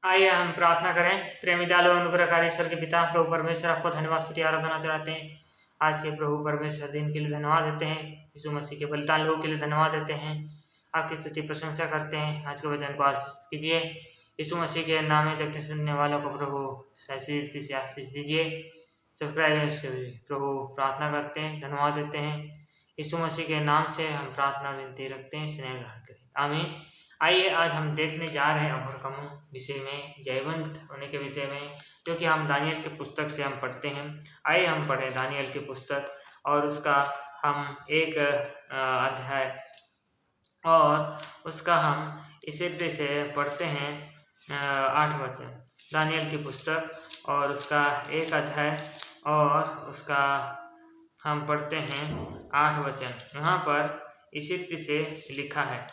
आइए हम प्रार्थना करें। प्रेमी दयालु अनुग्रहकारी ईश्वर के पिता प्रभु परमेश्वर, आपको धन्यवाद स्तुति आराधना चढ़ाते हैं। आज के प्रभु परमेश्वर दिन के लिए धन्यवाद देते हैं। यीशु मसीह के बलिदान लोगों के लिए धन्यवाद देते हैं। आपकी स्तुति प्रशंसा करते हैं। आज के वचन को आशीष कीजिए। यीशु मसीह के नाम में देखते सुनने वालों को प्रभु ऐसी रीति से आशीष दीजिए। सब्सक्राइबर्स के लिए प्रभु प्रार्थना करते हैं, धन्यवाद देते हैं। यीशु मसीह के नाम से हम प्रार्थना विनती रखते हैं, सुने ग्रहण करें, आमीन। आइए आज हम देखने जा रहे हैं ओवरकम विषय में, जयवंत होने के विषय में, क्योंकि हम दानियल की पुस्तक से हम पढ़ते हैं। आइए हम पढ़ें दानियल की पुस्तक और उसका हम एक अध्याय और उसका हम इसी रीति से पढ़ते हैं 8 वचन। दानियल की पुस्तक और उसका एक अध्याय और उसका हम पढ़ते हैं 8 वचन। यहाँ पर इसी रीति से लिखा है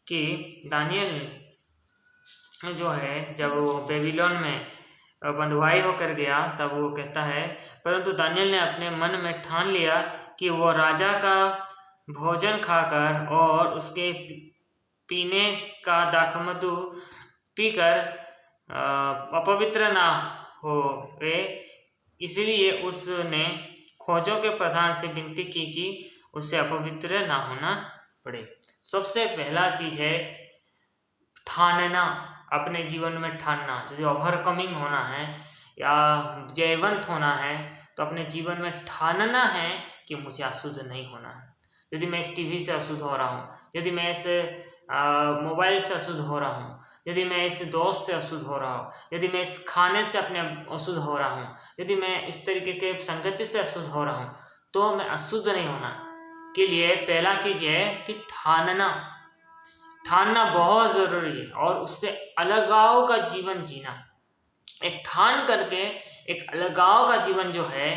कि दानियल जो है जब वो बेबीलोन में बंधुआई होकर गया तब वो कहता है, परंतु दानियल ने अपने मन में ठान लिया कि वो राजा का भोजन खाकर और उसके पीने का दाखमधु पीकर अपवित्र ना हो वे, इसलिए उसने खोजों के प्रधान से विनती की कि उससे अपवित्र ना होना पड़े। सबसे पहला चीज है ठानना, अपने जीवन में ठानना। यदि ओवरकमिंग होना है या जयवंत होना है तो अपने जीवन में ठानना है कि मुझे अशुद्ध नहीं होना है। यदि मैं इस टीवी से अशुद्ध हो रहा हूँ, यदि मैं इस मोबाइल से अशुद्ध हो रहा हूँ, यदि मैं इस दोस्त से अशुद्ध हो रहा हूँ, यदि मैं इस खाने से अपने अशुद्ध हो रहा हूँ, यदि मैं इस तरीके के संगति से अशुद्ध हो रहा हूँ, तो मैं अशुद्ध नहीं होना के लिए पहला चीज है कि ठानना बहुत जरूरी है और उससे अलगाव का जीवन जीना। एक ठान करके एक अलगाव का जीवन जो है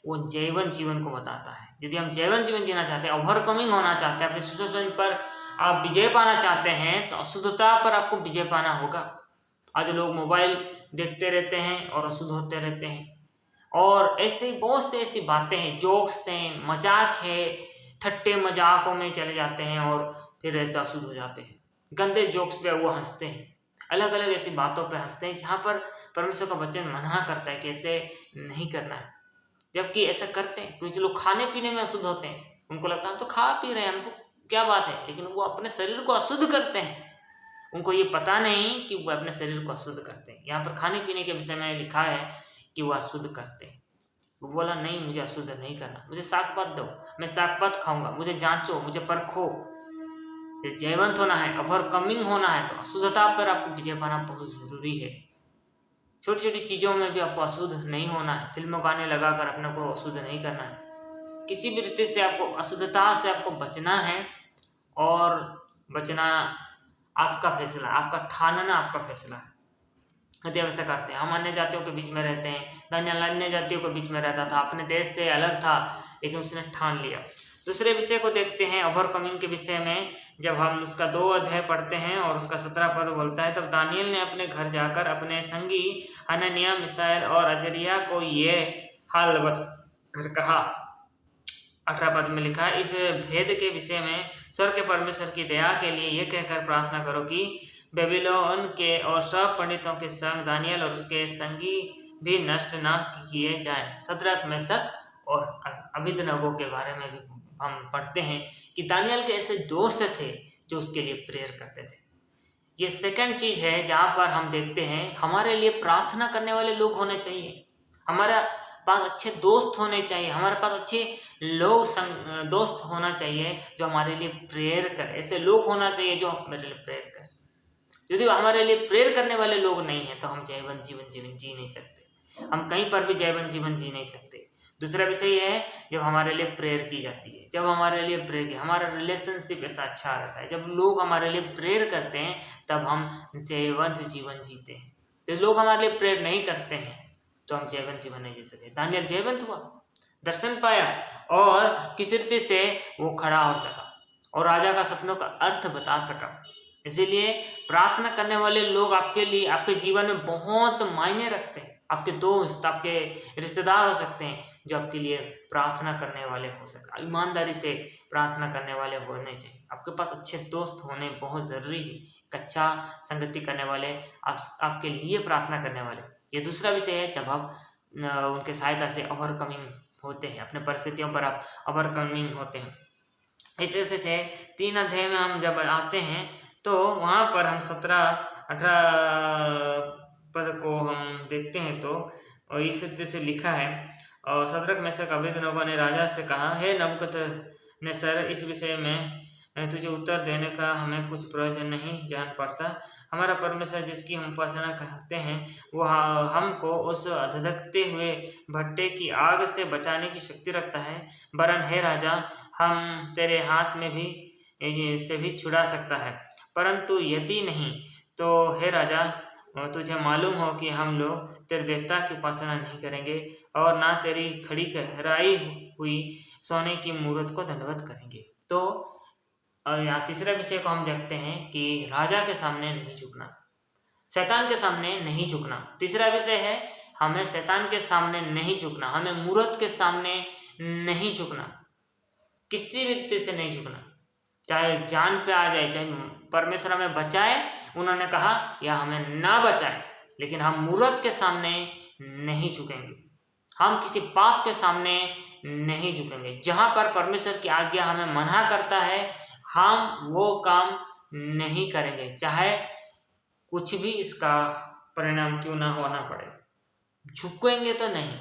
वो जैवन जीवन को बताता है। यदि हम जैवन जीवन जीना चाहते हैं, ओवरकमिंग होना चाहते हैं, अपने सिचुएशन पर आप विजय पाना चाहते हैं, तो अशुद्धता पर आपको विजय पाना होगा। आज लोग मोबाइल देखते रहते हैं और अशुद्ध होते रहते हैं, और ऐसे बहुत से ऐसी बातें हैं, जोक्स हैं, मजाक है, ठट्टे मजाकों में चले जाते हैं और फिर ऐसे अशुद्ध हो जाते हैं। गंदे जोक्स पे वो हंसते हैं, अलग अलग ऐसी बातों पे हंसते हैं जहाँ पर परमेश्वर का वचन मना करता है कि ऐसे नहीं करना है, जबकि ऐसा करते हैं। कुछ लोग खाने पीने में अशुद्ध होते हैं, उनको लगता है हम तो खा पी रहे हैं, हमको क्या बात है, लेकिन वो अपने शरीर को अशुद्ध करते हैं। उनको ये पता नहीं कि वो अपने शरीर को अशुद्ध करते हैं। यहाँ पर खाने पीने के विषय में लिखा है कि वो अशुद्ध करते हैं। वो बोला नहीं, मुझे अशुद्ध नहीं करना, मुझे साग पात दो, मैं साग पात खाऊंगा, मुझे जांचो, मुझे परखो। जयवंत होना है, ओवरकमिंग होना है, तो अशुद्धता पर आपको विजय पाना बहुत जरूरी है। छोटी छोटी चीजों में भी आपको अशुद्ध नहीं होना है। फिल्मों गाने लगाकर अपने को अशुद्ध नहीं करना है। किसी भी रीति से आपको अशुद्धता से आपको बचना है, और बचना आपका फैसला, आपका ठानना आपका फैसला है। यदि आप ऐसा करते हैं, हम अन्य जातियों के बीच में रहते हैं, दानियल अन्य जातियों के बीच में रहता था, अपने देश से अलग था, लेकिन उसने ठान लिया। दूसरे विषय को देखते हैं ओवरकमिंग के विषय में। जब हम उसका 2 अध्याय पढ़ते हैं और उसका 17 पद बोलता है, तब दानियल ने अपने घर जाकर अपने संगी हनन्याह, मिशाएल और अजरिया को ये हाल बताकर कहा। 18 पद में लिखा है, इस भेद के विषय में स्वर्ग के परमेश्वर की दया के लिए यह कहकर प्रार्थना करो कि बेबीलोन के और सब पंडितों के संग दानियल और उसके संगी भी नष्ट न किए जाएं। शद्रक, मेशक और अबेदनगो के बारे में भी हम पढ़ते हैं कि दानियल के ऐसे दोस्त थे जो उसके लिए प्रेयर करते थे। ये सेकंड चीज है जहाँ पर हम देखते हैं हमारे लिए प्रार्थना करने वाले लोग होने चाहिए, हमारे पास अच्छे दोस्त होने चाहिए, हमारे पास अच्छे लोग दोस्त होना चाहिए जो हमारे लिए प्रेयर करें। ऐसे लोग होना चाहिए जो हमारे लिए प्रेयर करें। यदि हमारे लिए प्रेयर करने वाले लोग नहीं हैं तो हम जयवंत जीवन जी नहीं सकते, हम कहीं पर भी जयवंत जीवन जी नहीं सकते। दूसरा विषय यह है, जब हमारे लिए प्रेयर की जाती है, जब हमारे लिए प्रेयर की, हमारा रिलेशनशिप ऐसा अच्छा रहता है। जब लोग हमारे लिए प्रेयर करते हैं तब हम जयवंत जीवन जीते हैं। जब लोग हमारे लिए प्रेयर नहीं करते हैं तो हम जयवंत जीवन नहीं जी सकते। दानियल जयवंत हुआ, दर्शन पाया और किसी रीति से वो खड़ा हो सका और राजा का सपनों का अर्थ बता सका। इसीलिए प्रार्थना करने वाले लोग आपके लिए, आपके जीवन में बहुत मायने रखते हैं। आपके दोस्त, आपके रिश्तेदार हो सकते हैं जो आपके लिए प्रार्थना करने वाले हो सकते, ईमानदारी से प्रार्थना करने वाले होने चाहिए। आपके पास अच्छे दोस्त होने बहुत ज़रूरी है, एक अच्छा संगति करने वाले, आपके लिए प्रार्थना करने वाले। ये दूसरा विषय है, जब आप उनके सहायता से ओवरकमिंग होते हैं, अपने परिस्थितियों पर आप ओवरकमिंग होते हैं। इस तरह से 3 अध्याय में हम जब आते हैं तो वहाँ पर हम 17-18 पद को हम देखते हैं तो इस तरह से लिखा है, और शद्रक मेशक अबेदनगो ने राजा से कहा, हे नबूकदनेस्सर, इस विषय में तुझे उत्तर देने का हमें कुछ प्रयोजन नहीं जान पड़ता। हमारा परमेश्वर जिसकी हम उपासना करते हैं वो हमको उस धधकते हुए भट्टे की आग से बचाने की शक्ति रखता है। वरन हे राजा, हम तेरे हाथ में भी से भी छुड़ा सकता है, परंतु यदि नहीं तो हे राजा, तुझे मालूम हो कि हम लोग तेरे देवता की उपासना नहीं करेंगे और ना तेरी खड़ी कराई हुई सोने की मूर्त को दंडवत करेंगे। तो यहाँ तीसरा विषय को हम देखते हैं कि राजा के सामने नहीं झुकना, शैतान के सामने नहीं झुकना। तीसरा विषय है, हमें शैतान के सामने नहीं झुकना, हमें मूर्त के सामने नहीं झुकना, किसी भी रीति से नहीं झुकना, चाहे जान पे आ जाए, चाहे परमेश्वर हमें बचाए, उन्होंने कहा, या हमें ना बचाए, लेकिन हम मूर्त के सामने नहीं झुकेंगे, हम किसी पाप के सामने नहीं झुकेंगे। जहाँ पर परमेश्वर की आज्ञा हमें मना करता है, हम वो काम नहीं करेंगे, चाहे कुछ भी इसका परिणाम क्यों ना होना पड़े। झुकेंगे तो नहीं,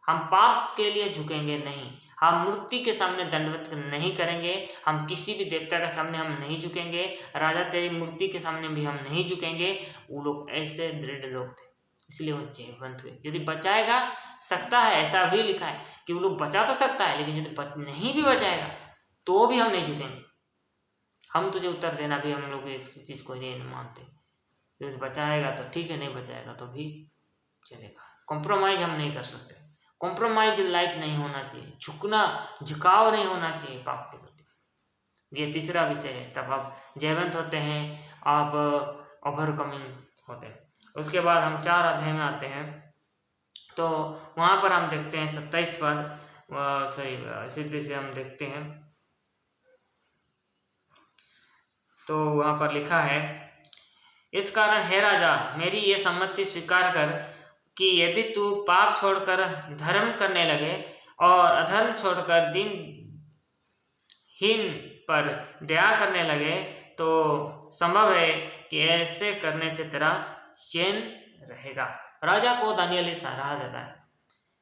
हम पाप के लिए झुकेंगे नहीं, हम मूर्ति के सामने दंडवत नहीं करेंगे, हम किसी भी देवता के सामने हम नहीं झुकेंगे, राजा तेरी मूर्ति के सामने भी हम नहीं झुकेंगे। वो लोग ऐसे दृढ़ लोग थे, इसलिए वो जयवंत हुए। यदि बचाएगा सकता है, ऐसा भी लिखा है कि वो लोग बचा तो सकता है, लेकिन यदि नहीं भी बचाएगा तो भी हम नहीं झुकेंगे। हम तुझे उत्तर देना भी हम लोग इस चीज़ को नहीं मानते। यदि बचाएगा तो ठीक है, नहीं बचाएगा तो भी चलेगा। कॉम्प्रोमाइज़ हम नहीं कर सकते, कॉम्प्रोमाइज लाइफ नहीं होना चाहिए, झुकाव नहीं होना चाहिए पाप के प्रति। ये तीसरा विषय है, तब आप जयवंत होते हैं, आप ओवरकमिंग होते हैं। उसके बाद हम 4 अध्याय में आते हैं तो वहाँ पर हम देखते हैं 27 पद, सीधे से हम देखते हैं तो वहाँ पर लिखा है, इस कारण हे राजा, मेरी ये सम्मति स्वीकार कर कि यदि तू पाप छोड़कर धर्म करने लगे और अधर्म छोड़कर दीनहीन पर दया करने लगे तो संभव है कि ऐसे करने से तेरा चैन रहेगा। राजा को दानियल सलाह देता है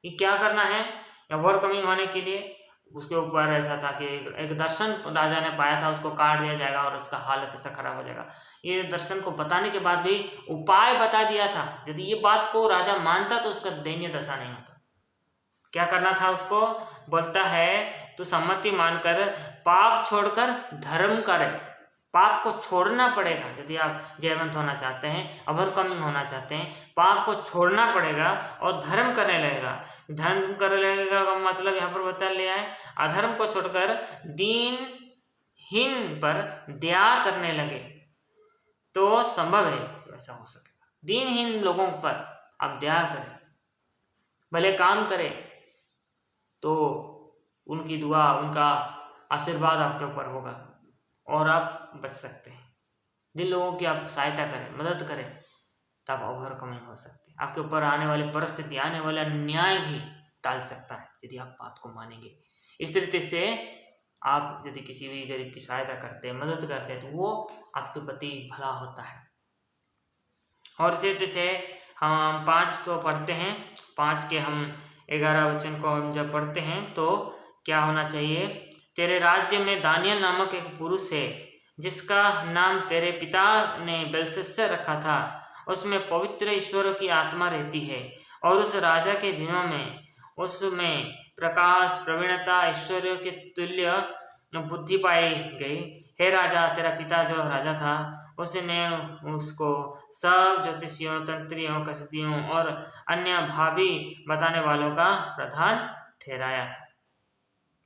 कि क्या करना है ओवरकमिंग होने के लिए। उसके ऊपर ऐसा था कि एक दर्शन राजा ने पाया था, उसको काट दिया जाएगा और उसका हालत ऐसा खराब हो जाएगा। ये दर्शन को बताने के बाद भी उपाय बता दिया था, यदि ये बात को राजा मानता तो उसका दयनीय दशा नहीं होता। क्या करना था उसको? बोलता है तू सम्मति मानकर पाप छोड़कर धर्म करे। पाप को छोड़ना पड़ेगा यदि आप जयवंत होना चाहते हैं, ओवरकमिंग होना चाहते हैं, पाप को छोड़ना पड़ेगा और धर्म करने लगेगा। धर्म करने लगेगा का मतलब यहाँ पर बता लिया है, अधर्म को छोड़कर दीनहीन पर दया करने लगे तो संभव है, तो ऐसा हो सकेगा। दीनहीन लोगों पर आप दया करें, भले काम करें, तो उनकी दुआ, उनका आशीर्वाद आपके ऊपर होगा और आप बच सकते हैं। जिन लोगों की आप सहायता करें, मदद करें, तब ओवरकमिंग हो सकते हैं। आपके ऊपर आने वाली परिस्थिति, आने वाला अन्याय भी टाल सकता है यदि आप बात को मानेंगे। इस तरीके से आप यदि किसी भी गरीब की सहायता करते हैं, मदद करते हैं, तो वो आपके प्रति भला होता है। और इसी तरीके से हम 5 को पढ़ते हैं, 5 के हम 11 वचन को हम जब पढ़ते हैं तो क्या होना चाहिए? तेरे राज्य में दानियल नामक एक पुरुष है जिसका नाम तेरे पिता ने बेलशस्सर रखा था। उसमें पवित्र ईश्वर की आत्मा रहती है और उस राजा के दिनों में उसमें प्रकाश, प्रवीणता, ऐश्वर्य के तुल्य बुद्धि पाई गई। हे राजा, तेरा पिता जो राजा था उसने उसको सब ज्योतिषियों, तंत्रियों, कसदियों और अन्य भावी बताने वालों का प्रधान ठहराया था।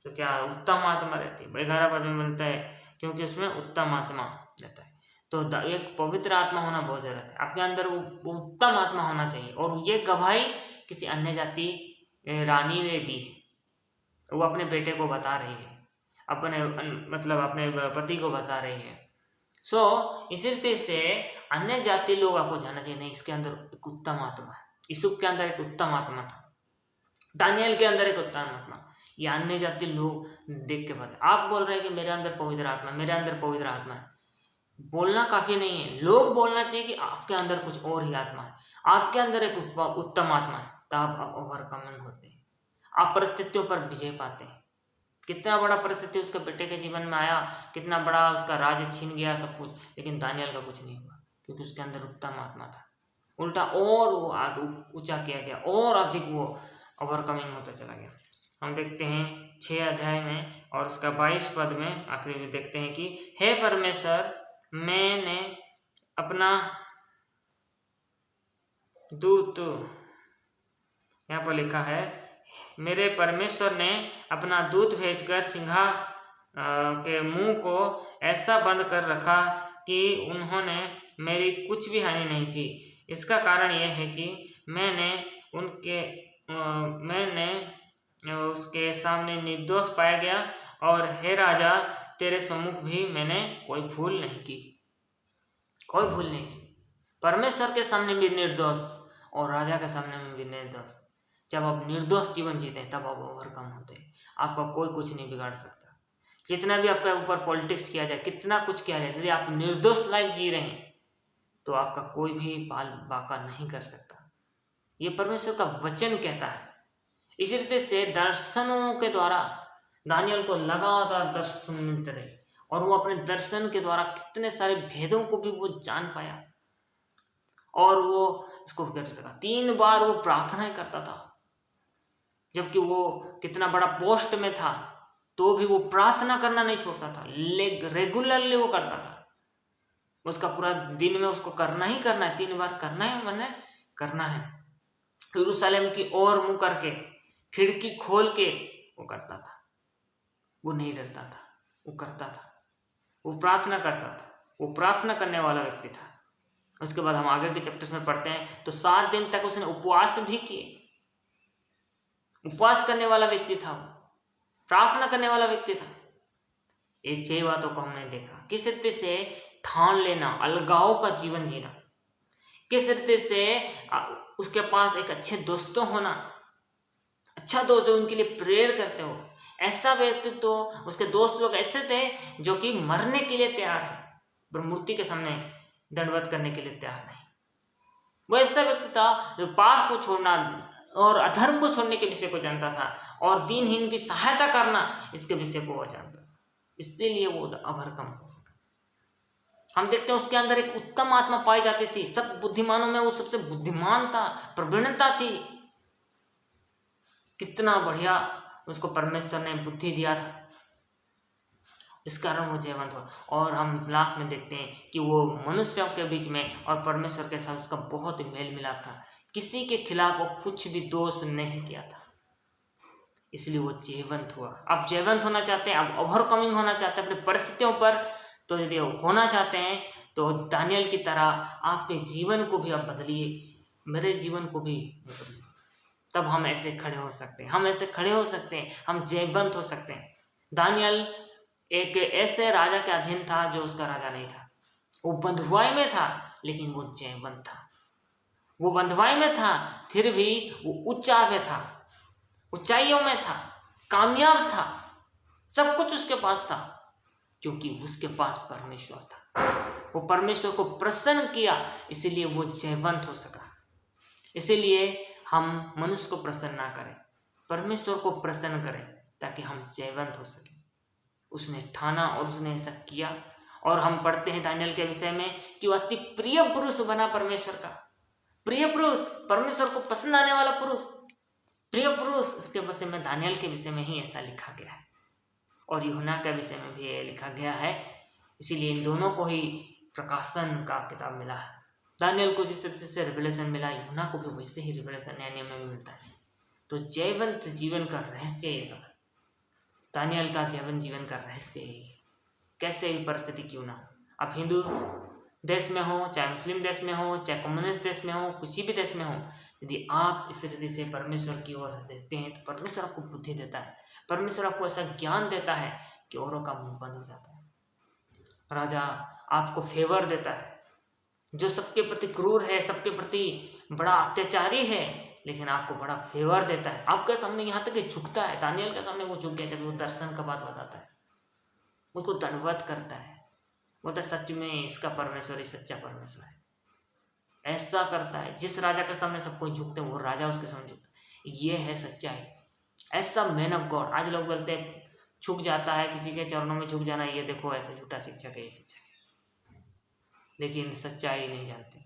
तो क्या उत्तम आत्मा रहती है? 11 पद में मिलता है क्योंकि उसमें उत्तम आत्मा रहता है। तो एक पवित्र आत्मा होना बहुत जरूरत है, आपके अंदर वो उत्तम आत्मा होना चाहिए। और ये गवाही किसी अन्य जाति रानी ने दी है, वो अपने बेटे को बता रही है। अपने मतलब अपने पति को बता रही है। इसी रीति से अन्य जाति लोग आपको जानना चाहिए, नहीं इसके अंदर एक उत्तम आत्मा है, यूसुफ के अंदर एक उत्तम आत्मा था, दानियल के अंदर एक उत्तम आत्मा। ये अन्य जाति लोग देख के बात, आप बोल रहे हैं कि मेरे अंदर पवित्र आत्मा, मेरे अंदर पवित्र आत्मा है, बोलना काफी नहीं है, लोग बोलना चाहिए कि आपके अंदर कुछ और ही आत्मा है, आपके अंदर एक उत्तम आत्मा है, तब आप ओवरकमिंग होते हैं, आप परिस्थितियों पर विजय पाते हैं। कितना बड़ा परिस्थिति उसके बेटे के जीवन में आया, कितना बड़ा उसका राज्य छीन गया सब कुछ, लेकिन दानियल का कुछ नहीं हुआ, क्योंकि उसके अंदर उत्तम आत्मा था। उल्टा और वो आगे ऊंचा किया गया, और अधिक वो ओवरकमिंग होता चला गया। हम देखते हैं 6 अध्याय में और उसका 22 पद में आखिरी में देखते हैं कि हे परमेश्वर, मैंने अपना दूत, यहाँ पर लिखा है, मेरे परमेश्वर ने अपना दूत भेजकर सिंहा के मुंह को ऐसा बंद कर रखा कि उन्होंने मेरी कुछ भी हानि नहीं की। इसका कारण यह है कि मैंने उसके सामने निर्दोष पाया गया, और हे राजा, तेरे सम्मुख भी मैंने कोई भूल नहीं की, कोई भूल नहीं की। परमेश्वर के सामने भी निर्दोष और राजा के सामने में भी निर्दोष। जब आप निर्दोष जीवन जीते हैं तब आप ओवरकम होते हैं, आपका कोई कुछ नहीं बिगाड़ सकता। जितना भी आपके ऊपर पॉलिटिक्स किया जाए, कितना कुछ किया जाए, यदि आप निर्दोष लाइफ जी रहे हैं तो आपका कोई भी बाल बाका नहीं कर सकता। ये परमेश्वर का वचन कहता है। इसी रीति से दर्शनों के द्वारा दानियल को लगातार दर्शन मिलते रहे, और वो अपने दर्शन के द्वारा कितने सारे भेदों को भी वो जान पाया, और वो इसको कर सका। 3 बार वो प्रार्थना करता था, जबकि वो कितना बड़ा पोस्ट में था तो भी वो प्रार्थना करना नहीं छोड़ता था, रेगुलरली वो करता था। उसका पूरा दिन में उसको करना ही करना है, 3 बार करना है, मैंने करना है। यरूशलेम की ओर मुंह करके खिड़की खोल के वो करता था, वो नहीं डरता था, वो करता था, वो प्रार्थना करता था, वो प्रार्थना करने वाला व्यक्ति था। उसके बाद हम आगे के चैप्टर्स में पढ़ते हैं तो 7 दिन तक उसने उपवास भी किए। उपवास करने वाला व्यक्ति था, वो प्रार्थना करने वाला व्यक्ति था। ये 6 बातों को हमने देखा। किस रीति से ठान लेना, अलगाव का जीवन जीना, किस रीति से उसके पास एक अच्छे दोस्तों होना, अच्छा दोस्त जो उनके लिए प्रेयर करते हो, ऐसा व्यक्ति तो उसके दोस्त लोग ऐसे थे जो कि मरने के लिए तैयार है, पर मूर्ति के सामने दंडवत करने के लिए तैयार नहीं। वो ऐसा व्यक्ति था जो पाप को छोड़ना और अधर्म को छोड़ने के विषय को जानता था, और दीनहीन की सहायता करना इसके विषय को वो जानता था, इसीलिए वो ओवरकम हो सका। हम देखते हैं उसके अंदर एक उत्तम आत्मा पाई जाती थी। सब बुद्धिमानों में वो सबसे बुद्धिमान था, प्रवीणता थी। कितना बढ़िया उसको परमेश्वर ने बुद्धि दिया था, इस कारण वो जयवंत हुआ। और हम लास्ट में देखते हैं कि वो मनुष्यों के बीच में और परमेश्वर के साथ उसका बहुत मेल मिलाप था, किसी के खिलाफ वो कुछ भी दोष नहीं किया था, इसलिए वो जयवंत हुआ। आप जयवंत होना चाहते हैं, आप ओवरकमिंग होना चाहते हैं अपनी परिस्थितियों पर, तो यदि होना चाहते हैं तो दानियल की तरह आपके जीवन को भी आप बदलिए, मेरे जीवन को भी बदलिए, तब हम ऐसे खड़े हो सकते हैं, हम ऐसे खड़े हो सकते हैं, हम जयवंत हो सकते हैं। दानियल एक ऐसे राजा के अधीन था जो उसका राजा नहीं था, वो बंधुआई में था, लेकिन वो जयवंत था। वो बंधुआई में था, फिर भी वो ऊंचा में था, ऊंचाइयों में था, कामयाब था, सब कुछ उसके पास था, क्योंकि उसके पास परमेश्वर था। वो परमेश्वर को प्रसन्न किया, इसीलिए वो जयवंत हो सका। इसीलिए हम मनुष्य को प्रसन्न ना करें, परमेश्वर को प्रसन्न करें, ताकि हम जयवंत हो सके। उसने ठाना और उसने ऐसा किया। और हम पढ़ते हैं दानियल के विषय में कि वो अति प्रिय पुरुष बना, परमेश्वर का प्रिय पुरुष, परमेश्वर को पसंद आने वाला पुरुष, प्रिय पुरुष। इसके विषय में दानियल के विषय में ही ऐसा लिखा गया है, और यूहन्ना के विषय में भी ये लिखा गया है। इसीलिए इन दोनों को ही प्रकाशन का किताब मिला है। दानियल को जिस तरह से रिवलेशन मिला, यूहन्ना को भी वैसे ही रिवलेशन नए नियम में भी मिलता है। तो जयवंत जीवन का रहस्य ये सब है। दानियल का जीवन का रहस्य है, कैसे भी परिस्थिति क्यों ना हो, आप हिंदू देश में हो, चाहे मुस्लिम देश में हो, चाहे कम्युनिस्ट देश में हो, किसी भी देश में हो, यदि आप इस रीति से परमेश्वर की ओर देखते हैं तो परमेश्वर आपको बुद्धि देता है, परमेश्वर आपको ऐसा ज्ञान देता है कि औरों का मुंह बंद हो जाता है। राजा आपको फेवर देता है, जो सबके प्रति क्रूर है, सबके प्रति बड़ा अत्याचारी है, लेकिन आपको बड़ा फेवर देता है। आपके सामने यहाँ तक कि झुकता है। दानियल के सामने वो झुक गया जब वो दर्शन का बात बताता है, उसको दंडवत करता है, बोलता है सच में इसका परमेश्वर ही सच्चा परमेश्वर है। ऐसा करता है, जिस राजा के सामने सब कोई झुकते हैं वो राजा उसके सामने झुकता है। ये है सच्चाई। ऐसा मैन ऑफ गॉड। आज लोग बोलते हैं झुक जाता है, किसी के चरणों में झुक जाना, ये देखो ऐसा झूठा शिक्षक है, ये शिक्षक है, लेकिन सच्चाई नहीं जानते।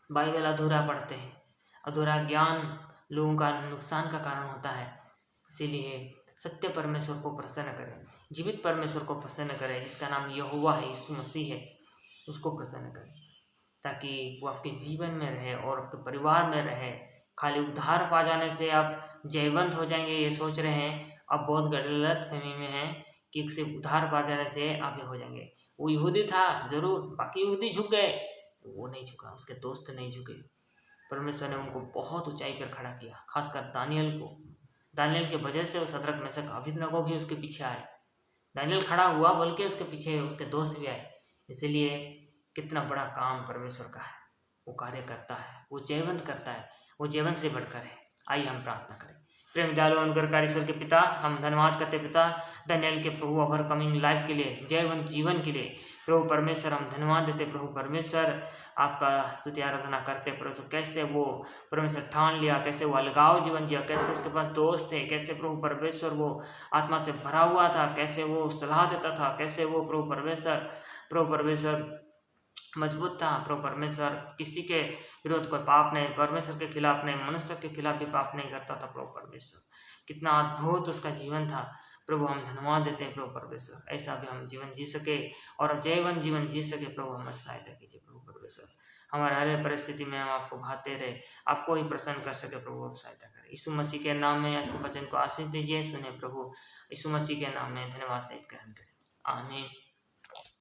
बाइबल अधूरा पढ़ते हैं। अधूरा ज्ञान लोगों का नुकसान का कारण होता है। इसीलिए सत्य परमेश्वर को प्रसन्न करें, जीवित परमेश्वर को प्रसन्न करें, जिसका नाम यहोवा है, यीशु मसीह है, उसको प्रसन्न करें, ताकि वो आपके जीवन में रहे और आपके परिवार में रहे। खाली उद्धार पा जाने से आप जयवंत हो जाएंगे ये सोच रहे हैं, आप बहुत गलत फहमी में हैं कि सिर्फ उद्धार पा जाने से आप ये हो जाएंगे। वो यहूदी था जरूर, बाकी यहूदी झुक गए, वो नहीं झुका, उसके दोस्त नहीं झुके। परमेश्वर ने उनको बहुत ऊंचाई पर खड़ा किया, खासकर दानियल को। दानियल के वजह से वो सदरक मेशक अबेदनगो भी उसके पीछे आए। दानियल खड़ा हुआ बोल के उसके पीछे उसके दोस्त भी आए। इसलिए कितना बड़ा काम परमेश्वर का है, वो कार्य करता है, वो जयवंत करता है, वो जीवन से बढ़कर है। आइए हम प्रार्थना करें। प्रेम दयालु अनुग्रहकारी ईश्वर के पिता, हम धन्यवाद करते पिता दानियल के प्रभु ओवरकमिंग लाइफ के लिए, जयवंत जीवन के लिए। प्रभु परमेश्वर हम धन्यवाद देते प्रभु परमेश्वर, आपका स्तुति आराधना करते परमेश्वर। कैसे वो परमेश्वर ठान लिया, कैसे वो अलगाव जीवन जिया, कैसे उसके पास दोस्त थे, कैसे प्रभु परमेश्वर वो आत्मा से भरा हुआ था, कैसे वो सलाह देता था, कैसे वो प्रभु परमेश्वर मजबूत था। प्रभु परमेश्वर किसी के विरोध कोई पाप नहीं, परमेश्वर के खिलाफ नहीं, मनुष्य के खिलाफ भी पाप नहीं करता था। प्रभु परमेश्वर कितना अद्भुत उसका जीवन था। प्रभु हम धन्यवाद देते हैं प्रभु परमेश्वर, ऐसा भी हम जीवन जी सके और जयवंत जीवन जी सके। प्रभु हमारी सहायता कीजिए प्रभु परमेश्वर, हमारे हर परिस्थिति में हम आपको भाते रहे, आपको ही प्रसन्न कर सके। प्रभु आप सहायता करें। यीशु मसीह के नाम में आज के वचन को आशीष दीजिए। सुने प्रभु, यीशु मसीह के नाम में धन्यवाद सहित ग्रहण करें। आमीन।